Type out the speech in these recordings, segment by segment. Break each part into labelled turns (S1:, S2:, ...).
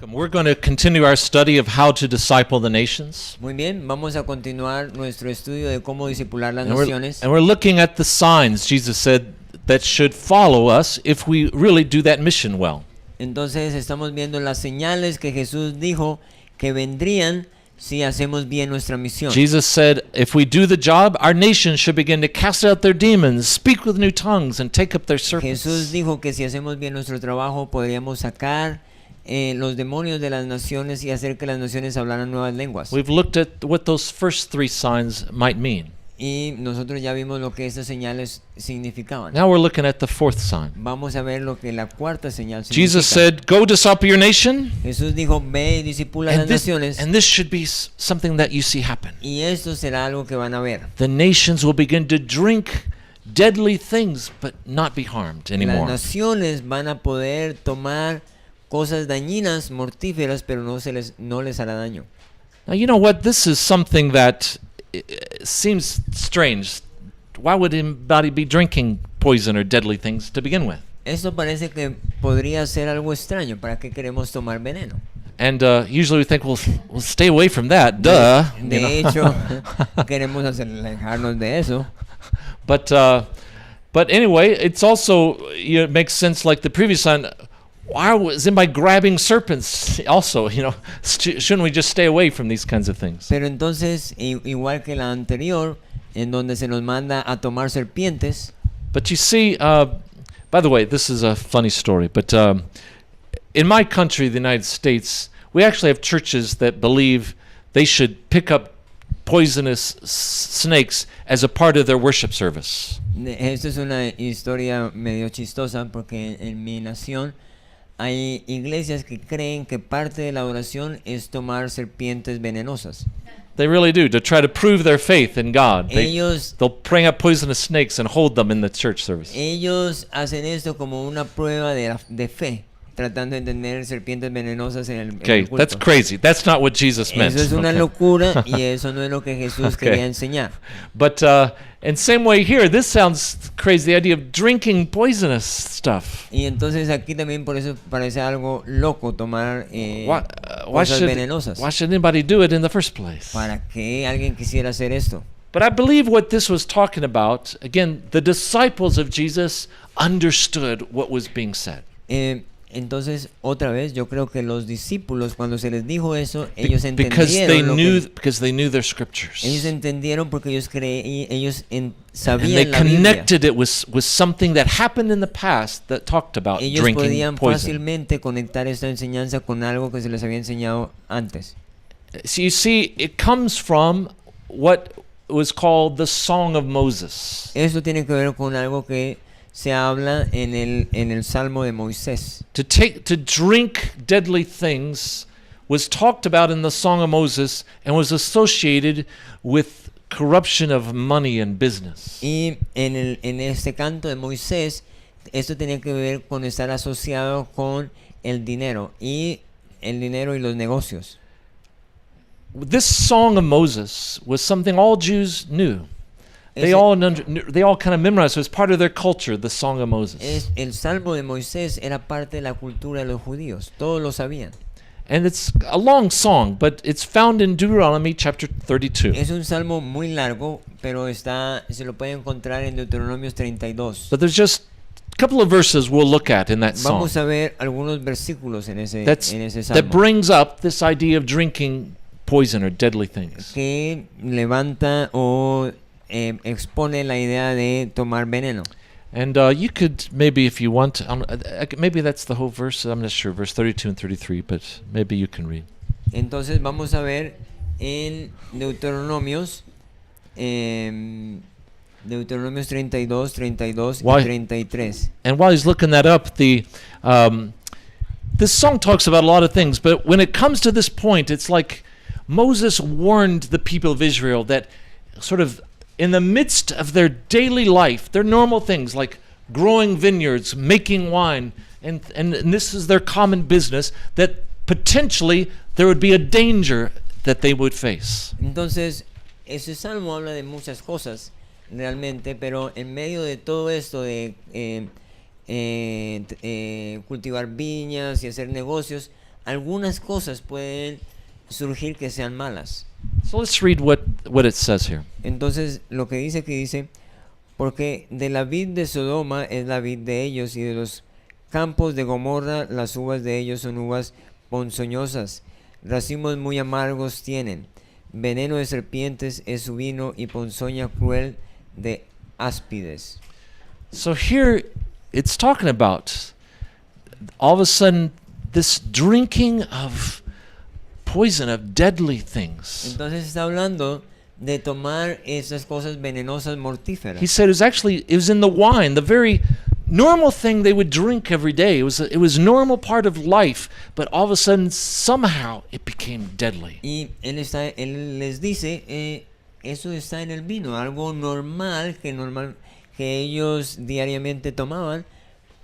S1: Welcome. We're going to continue our study of how to disciple the nations.
S2: Muy bien, vamos a continuar nuestro estudio de cómo discipular las
S1: And
S2: naciones.
S1: we're looking at the signs Jesus said that should follow us if we really do that mission well.
S2: Entonces estamos viendo las señales que Jesús dijo que vendrían si hacemos bien nuestra misión.
S1: Jesus said if we do the job, our nation should begin to cast out their demons, speak with new tongues, and take up their serpents.
S2: Jesús dijo que si hacemos bien nuestro trabajo podríamos sacar los demonios de las naciones y hacer que las naciones hablaran nuevas lenguas.
S1: We've looked at what those first three signs might mean.
S2: Y nosotros ya vimos lo que estas señales significaban.
S1: Now we're looking at the fourth sign.
S2: Vamos a ver lo que la cuarta señal significa.
S1: Jesus said, go disciple your nation.
S2: Jesús dijo, ve y discipula las naciones.
S1: And this should be something that you see happen.
S2: Y esto será algo que van a ver.
S1: The nations will begin to drink deadly things but not be harmed anymore.
S2: Las naciones van a poder tomar cosas dañinas, mortíferas, pero no les hará daño.
S1: Now you know what? This is something that seems strange. Why would anybody be drinking poison or deadly things to begin with?
S2: Esto parece que podría ser algo extraño. ¿Para qué queremos tomar veneno?
S1: And usually we think, we'll stay away from that. Duh.
S2: De hecho, queremos alejarnos de eso.
S1: But anyway, it's also, it makes sense like the previous sign. Why was anybody grabbing serpents also? Shouldn't we just stay away from these kinds of things?
S2: Pero entonces, igual que la anterior, en donde se nos manda a tomar serpientes.
S1: But you see, by the way, this is a funny story, but in my country, the United States, we actually have churches that believe they should pick up poisonous snakes as a part of their worship service.
S2: Esto es una historia medio chistosa porque en mi nación hay iglesias que creen que parte de la oración es tomar serpientes venenosas.
S1: They really do, to try to prove their faith in God. They'll bring up poisonous snakes and hold them in the church service.
S2: Ellos hacen esto como una prueba de fe, tratando de tener serpientes venenosas en el culto.
S1: That's crazy. That's not what Jesus meant.
S2: Eso es una locura y eso no es lo que Jesús quería enseñar.
S1: But in same way here, this sounds crazy, the idea of drinking poisonous stuff.
S2: Y entonces aquí también por eso parece algo loco tomar cosas venenosas.
S1: Why should anybody do it in the first place?
S2: ¿Para qué alguien quisiera hacer esto?
S1: But I believe what this was talking about, again, the disciples of Jesus understood what was being said.
S2: Entonces, otra vez, yo creo que los discípulos, cuando se les dijo eso, ellos
S1: because they knew their scriptures.
S2: Ellos entendieron porque ellos
S1: And
S2: sabían
S1: they connected it with something that happened in the past that talked about
S2: ellos
S1: drinking
S2: podían
S1: poison.
S2: fácilmente conectar esta enseñanza con algo que se les había enseñado antes.
S1: So you see, it comes from what was called the Song of Moses.
S2: Esto tiene que ver con algo que se habla en el Salmo de Moisés.
S1: To drink deadly things was talked about in the Song of Moses and was associated with corruption of money and business.
S2: Y en este canto de Moisés, esto tenía que ver con estar asociado con el dinero y los negocios.
S1: This Song of Moses was something all Jews knew. They all kind of memorized. So it was part of their culture, the Song of Moses.
S2: El Salmo de Moisés era parte de la cultura de los judíos. Todos lo sabían.
S1: And it's a long song, but it's found in Deuteronomy chapter 32.
S2: Es un salmo muy largo, pero se lo puede encontrar en Deuteronomios 32.
S1: But there's just a couple of verses we'll look at in that song.
S2: Vamos a ver algunos versículos en ese salmo.
S1: That brings up this idea of drinking poison or deadly things.
S2: Que levanta o expone la idea de tomar veneno.
S1: And you could maybe, if you want, maybe that's the whole verse. I'm not sure, verse 32 and 33, but maybe you can read.
S2: Entonces vamos a ver en Deuteronomios 32, 32 y 33.
S1: And while he's looking that up, this song talks about a lot of things, but when it comes to this point, it's like Moses warned the people of Israel that sort of in the midst of their daily life, their normal things like growing vineyards, making wine, and this is their common business, that potentially there would be a danger that they would face.
S2: Entonces, ese salmo habla de muchas cosas realmente, pero en medio de todo esto de cultivar viñas y hacer negocios, algunas cosas pueden surgir que sean malas.
S1: So let's read what it says here.
S2: Entonces, lo que dice, porque de la vid de Sodoma es la vid de ellos, y de los campos de Gomorra las uvas de ellos son uvas ponzoñosas, racimos muy amargos tienen, veneno de serpientes es su vino, y ponzoña cruel de áspides.
S1: So here it's talking about all of a sudden this drinking of poison, of deadly things.
S2: Entonces está hablando de tomar esas cosas venenosas mortíferas.
S1: He said it was in the wine, the very normal thing they would drink every day. It was normal part of life, but all of a sudden somehow it became deadly.
S2: Y él les dice, eso está en el vino, algo normal que ellos diariamente tomaban,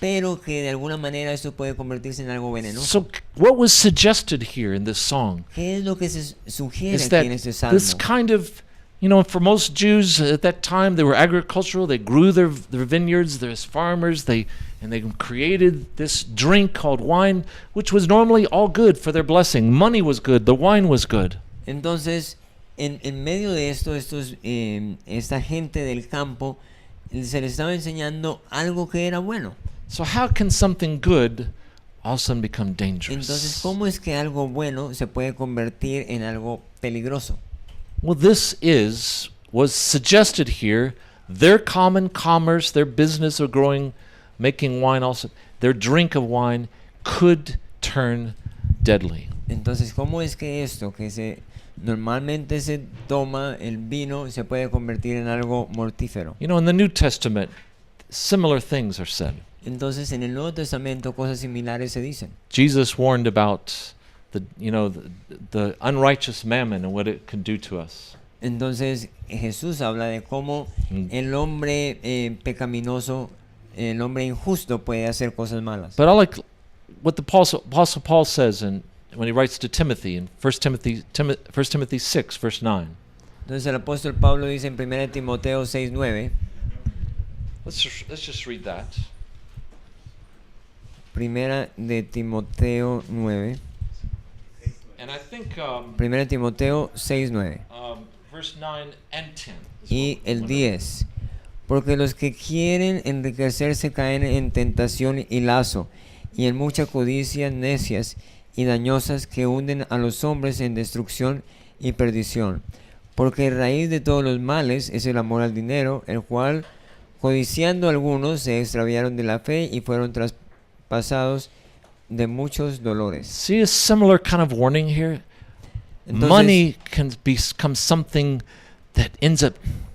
S2: pero que de alguna manera eso puede convertirse en algo venenoso.
S1: So what was suggested here in this song
S2: ¿Qué es lo que se sugiere
S1: is
S2: aquí
S1: that
S2: en este salmo?
S1: this kind of, for most Jews at that time, they were agricultural. They grew their vineyards. There's farmers. And they created this drink called wine, which was normally all good for their blessing. Money was good. The wine was good.
S2: Entonces, en medio de esto, esta gente del campo se les estaba enseñando algo que era bueno.
S1: So how can something good all of a sudden become dangerous?
S2: Entonces, ¿cómo es que algo bueno se puede convertir en algo peligroso?
S1: Well, was suggested here. Their common commerce, their business of growing, making wine also, their drink of wine could turn deadly.
S2: Entonces, ¿cómo es que esto que normalmente se toma el vino se puede convertir en algo mortífero?
S1: In the New Testament, similar things are said.
S2: Entonces, en el Nuevo Testamento cosas similares se dicen.
S1: Jesus warned about the unrighteous mammon and what it can do to us.
S2: Entonces, Jesús habla de cómo el hombre pecaminoso, el hombre injusto puede hacer cosas malas.
S1: But I like what the Apostle Paul says when he writes to Timothy in 1 Timothy 6, verse 9.
S2: Entonces el apóstol Pablo dice en 1 Timoteo 6:9.
S1: Let's just read that.
S2: Primera de Timoteo 9.
S1: And I think
S2: Primera de Timoteo 6:9.
S1: Verse 9 and 10.
S2: Y el 10. Porque los que quieren enriquecerse caen en tentación y lazo, y en mucha codicia necias y dañosas que hunden a los hombres en destrucción y perdición. Porque raíz de todos los males es el amor al dinero, el cual, codiciando algunos, se extraviaron de la fe y fueron traspasados de muchos dolores.
S1: See a similar kind of warning here?
S2: Entonces,
S1: money can become something that ends up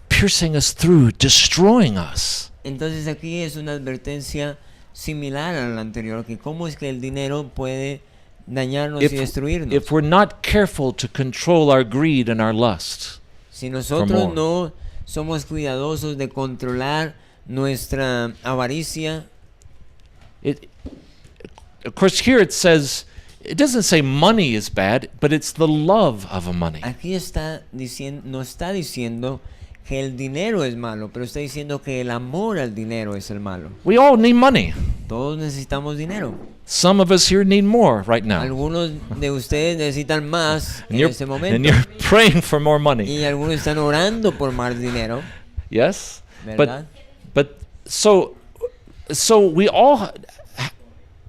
S1: piercing us through, destroying us.
S2: Entonces aquí es una advertencia similar a la anterior, que cómo es que el dinero puede dañarnos y destruirnos.
S1: If we're not careful to control our greed and our lust.
S2: Si nosotros no somos cuidadosos de controlar nuestra avaricia.
S1: Of course, here it says, it doesn't say money is bad, but it's the love of money.
S2: Aquí no está diciendo que el dinero es malo, pero está diciendo que el amor al dinero es el malo.
S1: We all need money.
S2: Todos necesitamos dinero.
S1: Some of us here need more right now.
S2: Algunos de ustedes necesitan más en este momento.
S1: And you're praying for more money.
S2: Y algunos están orando por más dinero.
S1: Yes?
S2: ¿Verdad?
S1: But so we all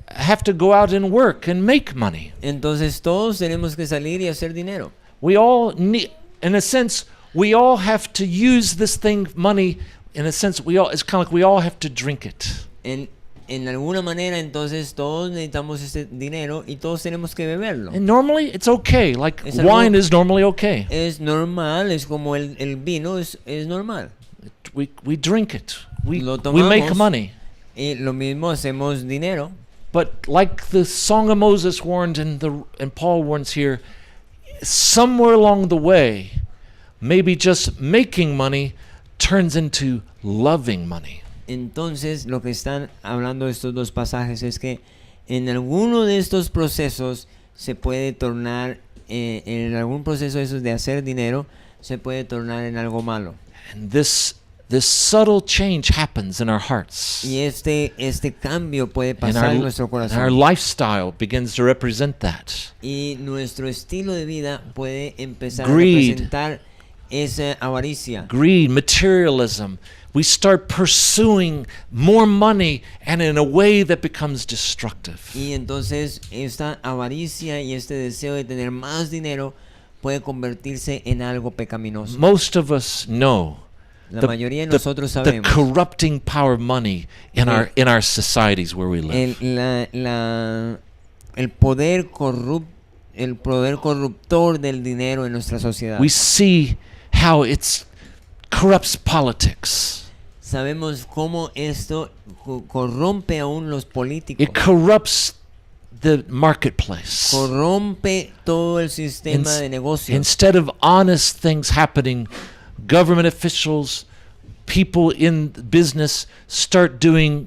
S1: have to go out and work and make money.
S2: Entonces todos tenemos que salir y hacer dinero.
S1: We all need, in a sense, we all have to use this thing, money, in a sense, it's kind of like we all have to drink it.
S2: En alguna manera, entonces, todos necesitamos este dinero y todos tenemos que beberlo.
S1: And normally, it's okay. Like wine is normally okay.
S2: Es normal, es como el vino, es normal.
S1: We drink it. We
S2: tomamos,
S1: make money.
S2: Y lo mismo hacemos dinero.
S1: But like the Song of Moses warned and Paul warns here, somewhere along the way, maybe just making money turns into loving money.
S2: Entonces, lo que están hablando estos dos pasajes es que en alguno de estos procesos se puede tornar, en algún proceso de esos de hacer dinero, se puede tornar en algo malo.
S1: And this this subtle change happens in our hearts.
S2: Y este cambio puede
S1: And
S2: pasar en nuestro
S1: our
S2: corazón.
S1: lifestyle begins to represent that.
S2: Y nuestro estilo de vida puede empezar
S1: Greed.
S2: a representar esa avaricia.
S1: Greed, materialism. We start pursuing more money and in a way that becomes destructive.
S2: Y entonces esta avaricia y este deseo de tener más dinero puede convertirse en algo pecaminoso.
S1: Most of us know
S2: La mayoría de nosotros
S1: the
S2: sabemos
S1: corrupting power of money in our societies where we live.
S2: el poder corruptor del dinero en nuestra sociedad.
S1: We see how it corrupts politics.
S2: Sabemos cómo esto corrompe aún los políticos.
S1: It corrupts the marketplace.
S2: Corrompe todo el sistema de negocios.
S1: Instead of honest things happening, government officials, people in business start doing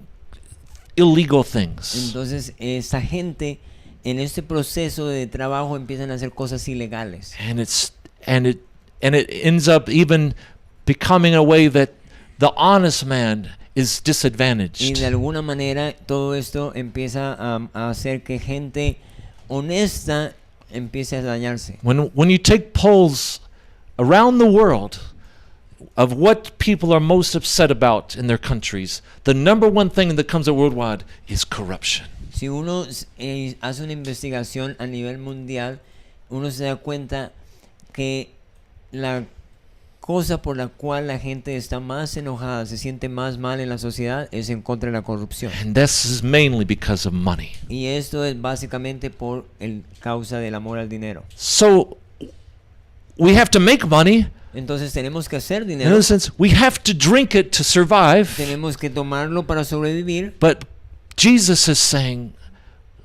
S1: illegal things.
S2: Entonces, esta gente en este proceso de trabajo empiezan a hacer cosas ilegales.
S1: And it ends up even becoming a way that the honest man is
S2: Y
S1: disadvantaged.
S2: de alguna manera todo esto empieza a hacer que gente honesta empiece a dañarse.
S1: When you take polls around the world of what people are most upset about in their countries, the number one thing that comes up worldwide is corruption.
S2: Si uno hace una investigación a nivel mundial, uno se da cuenta que la cosa por la cual la gente está más enojada, se siente más mal en la sociedad, es en contra de la corrupción.
S1: And this is mainly because of money.
S2: Y esto es básicamente por el causa del amor al dinero.
S1: So we have to make money.
S2: Entonces tenemos que hacer
S1: In
S2: dinero,
S1: a sense, we have to drink it to survive.
S2: tenemos que tomarlo para sobrevivir,
S1: But Jesus is saying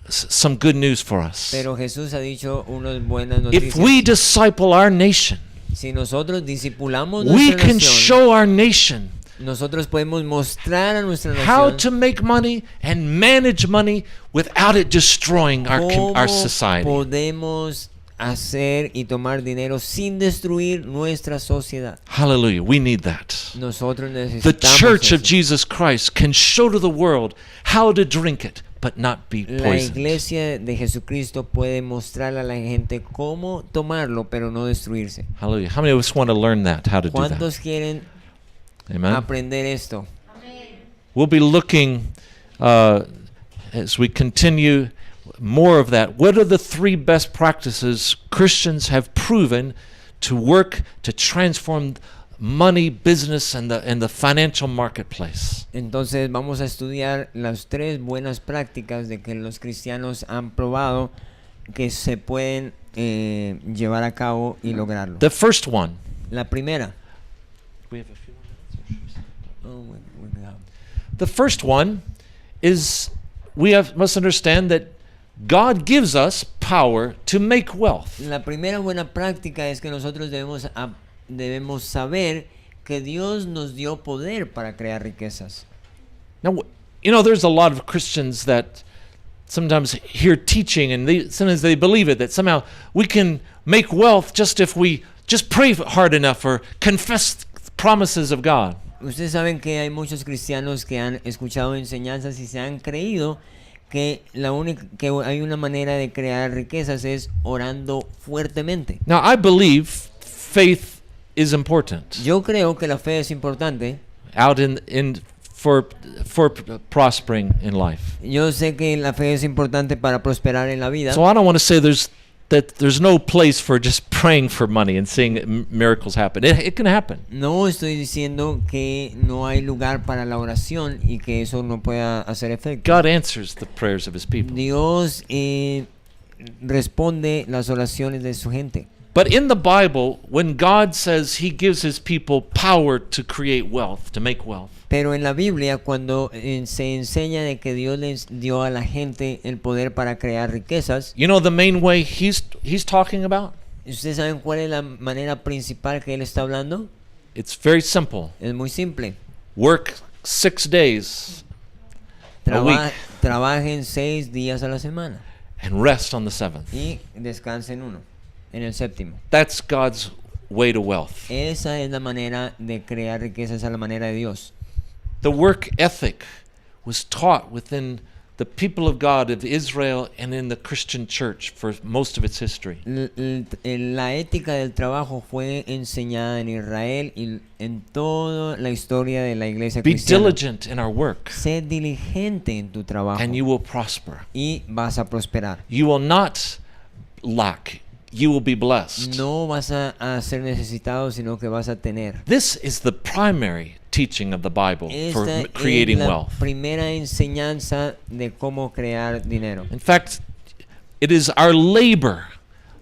S1: some good news for us.
S2: pero Jesús ha dicho unas buenas
S1: If
S2: noticias.
S1: we disciple our nation,
S2: Si nosotros discipulamos
S1: we
S2: nuestra
S1: can
S2: nación,
S1: show our nation
S2: nosotros podemos mostrar a nuestra
S1: how
S2: nación
S1: to make money and manage money without it destroying our
S2: cómo
S1: society.
S2: podemos hacer y tomar dinero sin destruir nuestra sociedad.
S1: Hallelujah. We need that.
S2: Nosotros
S1: The
S2: necesitamos
S1: church of
S2: eso.
S1: Jesus Christ can show to the world how to drink it, but not be
S2: La
S1: poisoned.
S2: iglesia de Jesucristo puede mostrarle a la gente cómo tomarlo, pero no destruirse.
S1: Hallelujah. How many of us want to learn that, how to do that?
S2: ¿Cuántos quieren
S1: Amen.
S2: aprender esto?
S1: We'll be looking as we continue more of that. What are the 3 best practices Christians have proven to work to transform money, business, and the financial marketplace?
S2: Entonces vamos a estudiar las 3 buenas prácticas de que los cristianos han probado que se pueden llevar a cabo y lograrlo.
S1: The first one.
S2: La primera.
S1: We have a few more minutes, or should we-
S2: Oh, we have-
S1: The first one is must understand that God gives us power to make wealth.
S2: La primera buena práctica es que nosotros debemos saber que Dios nos dio poder para crear riquezas.
S1: Now, there's a lot of Christians that sometimes hear teaching and sometimes they believe it, that somehow we can make wealth just if we just pray hard enough or confess promises of God.
S2: Ustedes saben que hay muchos cristianos que han escuchado enseñanzas y se han creído que que hay una manera de crear riquezas es orando fuertemente.
S1: Now, I believe faith is important
S2: Yo creo que la fe es importante.
S1: out for prospering in life.
S2: Yo sé que la fe es importante para prosperar en la vida.
S1: So I don't want to say there's no place for just praying for money and seeing miracles happen. It can happen.
S2: No estoy diciendo que no hay lugar para la oración y que eso no pueda hacer efecto.
S1: God answers the prayers of his people.
S2: Dios responde las oraciones de su gente.
S1: But in the Bible, when God says he gives his people power to create wealth, to make wealth,
S2: Pero en la Biblia, cuando se enseña de que Dios les dio a la gente el poder para crear riquezas,
S1: you know the main way he's talking about?
S2: ¿ustedes saben cuál es la manera principal que él está hablando?
S1: It's very simple.
S2: Es muy simple.
S1: Work 6 days a week
S2: Trabajen 6 días a la semana
S1: and rest on the 7th.
S2: y descansen uno en el séptimo.
S1: That's God's way to wealth.
S2: Esa es la manera de crear riqueza, esa es la manera de Dios.
S1: The work ethic was taught within the people of God of Israel and in the Christian church for most of its history.
S2: La ética del trabajo fue enseñada en Israel y en toda la historia de la iglesia
S1: Be
S2: cristiana.
S1: diligent in our work,
S2: Sé diligente en tu trabajo
S1: and you will prosper.
S2: y vas a prosperar.
S1: You will not lack. You will be blessed.
S2: No vas a ser necesitado, sino que vas a tener.
S1: This is the primary teaching of the Bible for
S2: Esta
S1: creating
S2: es la
S1: wealth.
S2: primera enseñanza de cómo crear dinero.
S1: In fact, it is our labor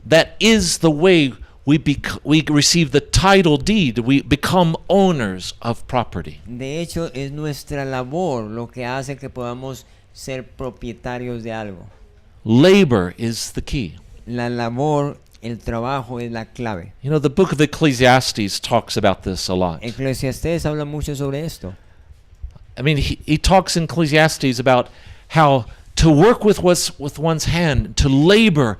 S1: that is the way we receive the title deed. We become owners of property.
S2: De hecho, es nuestra labor lo que hace que podamos ser propietarios de algo.
S1: Labor is the key.
S2: La labor, el trabajo es la clave.
S1: You know, the book of Ecclesiastes talks about this a lot.
S2: Eclesiastés habla mucho sobre esto.
S1: I mean, he talks in Ecclesiastes about how to work with one's hand, to labor,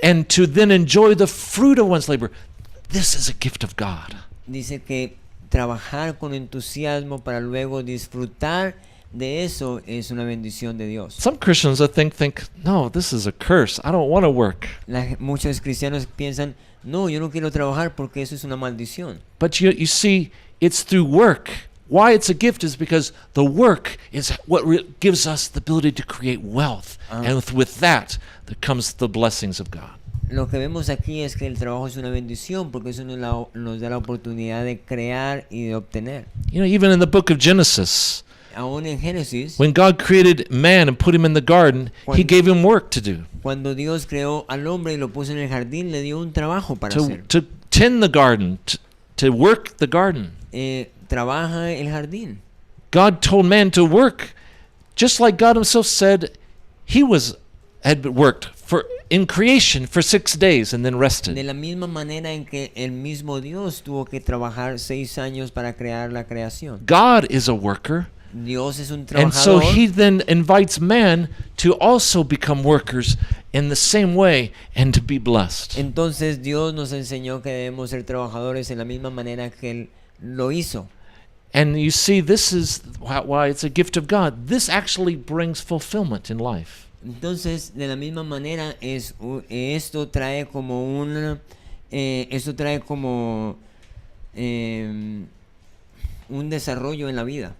S1: and to then enjoy the fruit of one's labor. This is a gift of God.
S2: Dice que trabajar con entusiasmo para luego disfrutar de eso es una bendición de Dios.
S1: Some Christians I think, no, this is a curse. I don't want to work.
S2: Muchos cristianos piensan, no, yo no quiero trabajar porque eso es una maldición.
S1: But you see, it's through work. Why it's a gift is because the work is what gives us the ability to create wealth. And with that comes the blessings of God.
S2: Lo que vemos aquí es que el trabajo es una bendición porque eso nos da la oportunidad de crear y de obtener.
S1: You know, even in the book of Genesis,
S2: Aún en Génesis,
S1: when God created man and put him in the garden, he gave him work to do.
S2: cuando Dios creó al hombre y lo puso en el jardín, le dio un trabajo para hacer.
S1: To tend the garden, to work the garden.
S2: Trabaja el jardín.
S1: God told man to work, just like God himself said he had worked in creation for 6 days and then rested.
S2: De la misma manera en que el mismo Dios tuvo que trabajar 6 años para crear la creación.
S1: God is a worker.
S2: Dios es un
S1: And so
S2: trabajador.
S1: he then invites man to also become workers in the same way and to be blessed.
S2: Entonces Dios nos enseñó que debemos ser trabajadores en la misma manera que Él lo hizo.
S1: And you see, this is why it's a gift of God. This actually brings fulfillment in life.
S2: Entonces, de la misma manera, esto trae como un desarrollo en la vida.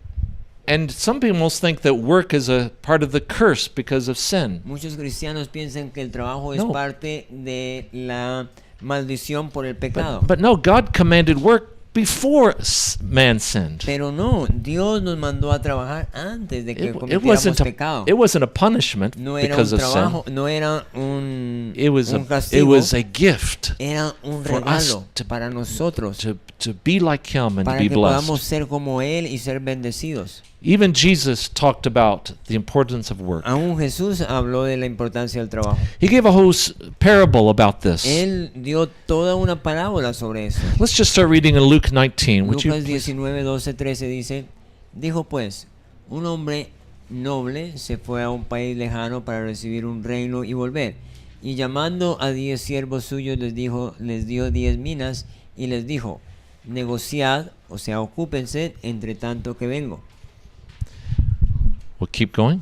S1: And some people think that work is a part of the curse because of sin.
S2: Muchos cristianos piensan que el trabajo es
S1: No.
S2: parte de la maldición por el pecado.
S1: But no, God commanded work before man sinned.
S2: Pero no, Dios nos mandó a trabajar antes de que
S1: It
S2: cometiéramos pecado.
S1: wasn't a punishment
S2: No era
S1: because
S2: un
S1: of sin.
S2: trabajo, no era un
S1: It was
S2: castigo,
S1: a gift
S2: era un
S1: for
S2: regalo
S1: us
S2: para nosotros,
S1: to be like him and to
S2: para
S1: be
S2: que podamos
S1: blessed.
S2: ser como Él y ser bendecidos.
S1: Even Jesus talked about the importance of work.
S2: Aún Jesús habló de la importancia del trabajo.
S1: He gave a whole parable about this.
S2: Él dio toda una parábola sobre eso.
S1: Let's just start reading in Luke 19. Would you
S2: Lucas
S1: please?
S2: 19, 12, 13 dice, dijo pues, un hombre noble se fue a un país lejano para recibir un reino y volver. Y llamando a 10 siervos suyos les dio 10 minas y les dijo, negociad, o sea, ocúpense entre tanto que vengo.
S1: We'll keep going.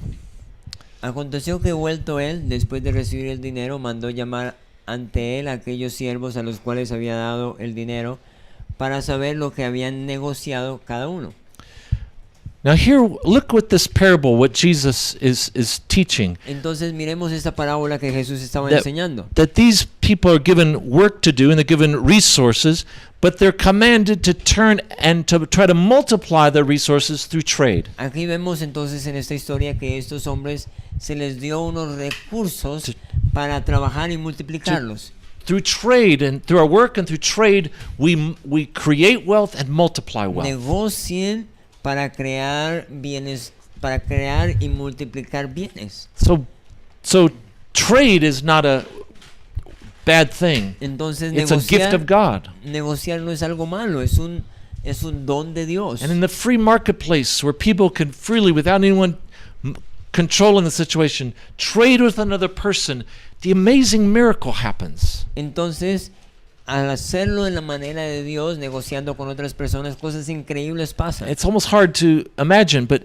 S2: Aconteció que vuelto él, después de recibir el dinero, mandó llamar ante él a aquellos siervos a los cuales había dado el dinero para saber lo que habían negociado cada uno.
S1: Now here, look what this parable, what Jesus is teaching.
S2: Entonces miremos esta parábola que Jesús estaba
S1: That-
S2: enseñando.
S1: That these people are given work to do and they're given resources, but they're commanded to turn and to try to multiply their resources through trade.
S2: Aquí vemos entonces en esta historia que estos hombres se les dio unos recursos para trabajar y multiplicarlos.
S1: Through trade and through our work and through trade, we create wealth and multiply wealth.
S2: Negocien para crear bienes, para crear y multiplicar bienes.
S1: So trade is not a bad thing.
S2: Entonces
S1: It's a gift of God.
S2: negociar no es algo malo, es un don de Dios.
S1: And in the free marketplace where people can freely, without anyone controlling the situation, trade with another person, the amazing miracle happens.
S2: Entonces, al hacerlo en la manera de Dios, negociando con otras personas, cosas increíbles pasan.
S1: It's almost hard to imagine, but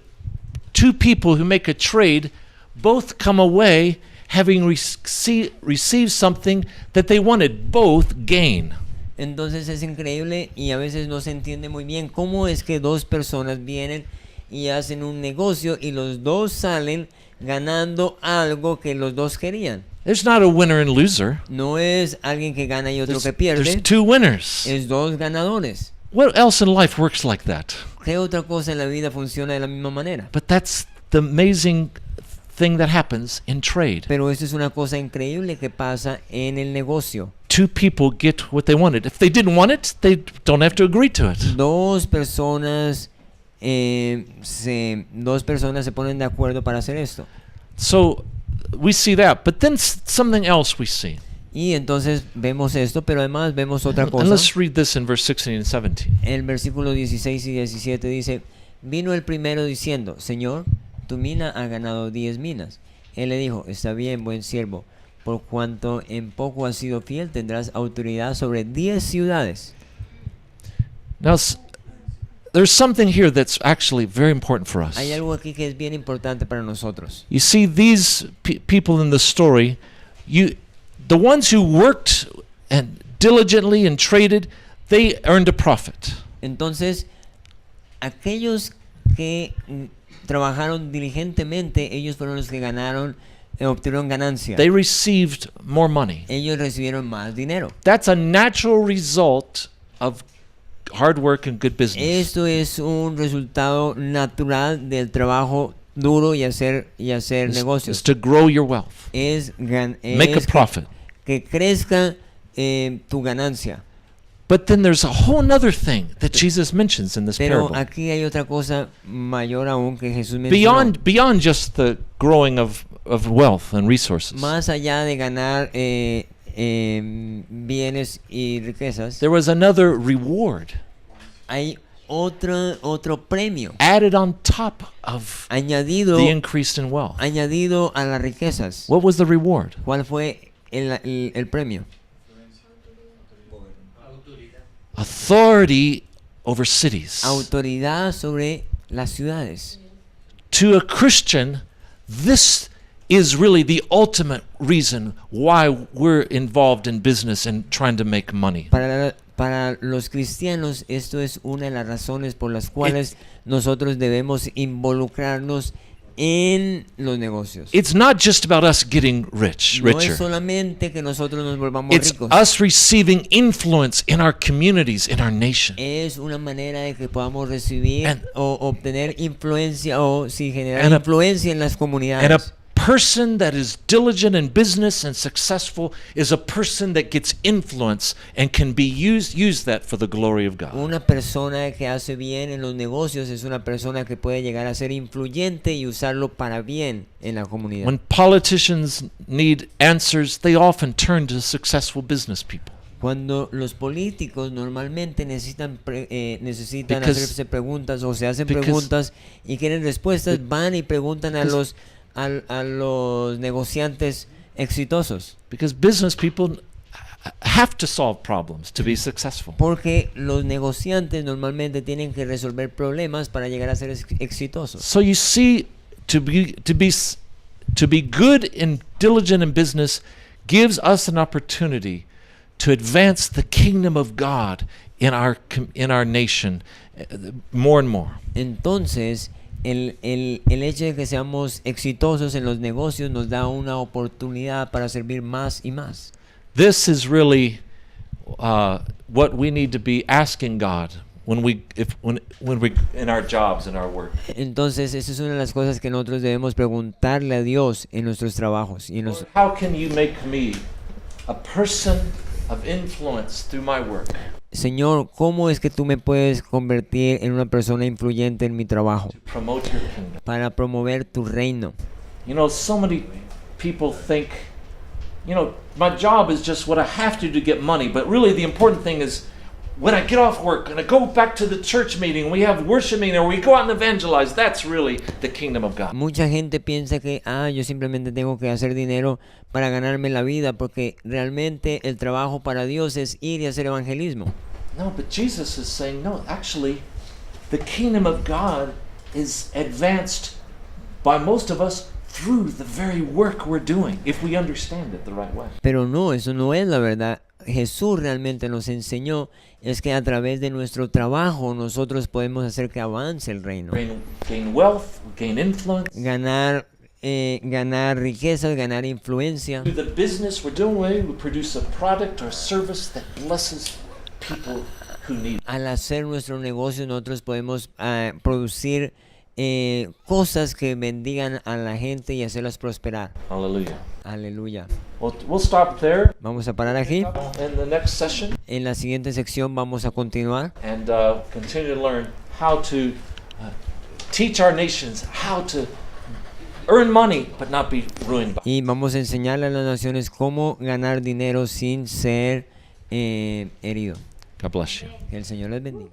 S1: two people who make a trade both come away having received something that they wanted. Both gain.
S2: Entonces es increíble y a veces no se entiende muy bien cómo es que dos personas vienen y hacen un negocio y los dos salen ganando algo que los dos querían.
S1: There's not a winner and loser.
S2: No es alguien que gana y otro que
S1: There's
S2: pierde,
S1: two winners.
S2: es dos ganadores.
S1: What else in life works like that?
S2: ¿Qué otra cosa en la vida funciona de la misma manera?
S1: But that's the amazing thing that happens in trade.
S2: Pero eso es una cosa increíble que pasa en el negocio.
S1: Two people get what they wanted. If they didn't want it, they don't have to agree to it.
S2: Dos personas se ponen de acuerdo para hacer esto.
S1: So we see that, but then something else we see.
S2: Y entonces vemos esto, pero además vemos otra
S1: And
S2: cosa.
S1: let's read this in verse 16 and 17.
S2: El versículo 16 y 17 dice: Vino el primero diciendo: Señor, tu mina ha ganado 10 minas. Él le dijo: Está bien, buen siervo, por cuanto en poco has sido fiel, tendrás autoridad sobre 10 ciudades.
S1: Now, there's something here that's actually very important for us.
S2: Hay algo aquí que es bien importante para nosotros.
S1: You see, these people in the story, the ones who worked and diligently and traded, they earned a profit.
S2: Entonces, aquellos que trabajaron diligentemente, ellos fueron los que ganaron, obtuvieron ganancia.
S1: They received more money.
S2: Ellos recibieron más dinero.
S1: That's a natural result of hard work and good business.
S2: Esto es un resultado natural del trabajo duro y hacer
S1: It's
S2: negocios.
S1: to grow your wealth. Make a profit.
S2: Que crezca tu ganancia.
S1: But then there's a whole other thing that Jesus mentions in this
S2: Pero
S1: parable.
S2: aquí hay otra cosa mayor aún que Jesús mencionó.
S1: Beyond just the growing of wealth and resources.
S2: Más allá de ganar bienes y riquezas,
S1: There was another reward
S2: hay otro premio
S1: added on top of
S2: añadido
S1: the increase in wealth.
S2: a las riquezas.
S1: What was the reward?
S2: ¿Cuál fue el premio?
S1: Authority over cities.
S2: Autoridad sobre las ciudades.
S1: To a Christian, this is really the ultimate reason why we're involved in business and trying to make money.
S2: Para los cristianos, esto es una de las razones por las cuales nosotros debemos involucrarnos en los negocios.
S1: It's not just about us getting
S2: No
S1: richer.
S2: es solamente que nosotros nos volvamos
S1: It's
S2: ricos.
S1: us receiving influence in our communities, in our nation.
S2: Es una manera de que podamos recibir
S1: And-
S2: o obtener influencia o generar
S1: And a-
S2: influencia en las
S1: And a
S2: comunidades.
S1: person that is diligent in business and successful is a person that gets influence and can be use that for the glory of God.
S2: Una persona que hace bien en los negocios es una persona que puede llegar a ser influyente y usarlo para bien en la comunidad.
S1: When politicians need answers, they often turn to successful business people.
S2: Cuando los políticos normalmente necesitan
S1: Because-
S2: hacerse preguntas o se hacen
S1: because-
S2: preguntas y quieren respuestas, van y preguntan a los negociantes exitosos.
S1: Because business people have to solve problems to be successful.
S2: Porque los negociantes normalmente tienen que resolver problemas para llegar a ser exitosos.
S1: So you see, to be good and diligent in business gives us an opportunity to advance the kingdom of God in our nation more and more.
S2: Entonces, el hecho de que seamos exitosos en los negocios nos da una oportunidad para servir más y más.
S1: This is really what we need to be asking God when we in our jobs and our work.
S2: Entonces, esa es una de las cosas que nosotros debemos preguntarle a Dios en nuestros trabajos. Y
S1: Lord, how can you make me a person of influence through my work?
S2: Señor, ¿cómo es que tú me puedes convertir en una persona influyente en mi trabajo
S1: To promote your kingdom.
S2: para promover tu reino?
S1: You know, so many people think, my job is just what I have to get money, but really the important thing is when I get off work and I go back to the church meeting, we have worship meeting, or we go out and evangelize. That's really the kingdom of God.
S2: Mucha gente piensa que, yo simplemente tengo que hacer dinero para ganarme la vida, porque realmente el trabajo para Dios es ir y hacer evangelismo.
S1: No, but Jesus is saying, no, actually, the kingdom of God is advanced by most of us through the very work we're doing, if we understand it the right way.
S2: Pero no, eso no es la verdad. Jesús realmente nos enseñó es que a través de nuestro trabajo nosotros podemos hacer que avance el reino.
S1: Gain wealth, gain influence.
S2: Ganar riquezas, ganar influencia.
S1: Through the business we're doing, we produce a product or service that blesses people who need it.
S2: Al hacer nuestro negocio nosotros podemos producir cosas que bendigan a la gente y hacerlas prosperar.
S1: Hallelujah.
S2: Aleluya.
S1: We'll stop there.
S2: Vamos a parar aquí.
S1: In the next session,
S2: En la siguiente sección vamos a continuar
S1: and continue to learn how to teach our nations how to earn money but not be ruined by it.
S2: y vamos a enseñarle a las naciones cómo ganar dinero sin ser herido.
S1: God bless you.
S2: Que el Señor les bendiga.